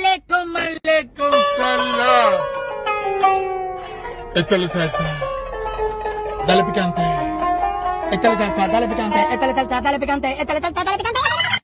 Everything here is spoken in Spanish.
Aleikum salam. Échale salsa. Dale picante. Échale salsa, dale picante. Échale salsa, dale picante. Échale salsa, dale picante.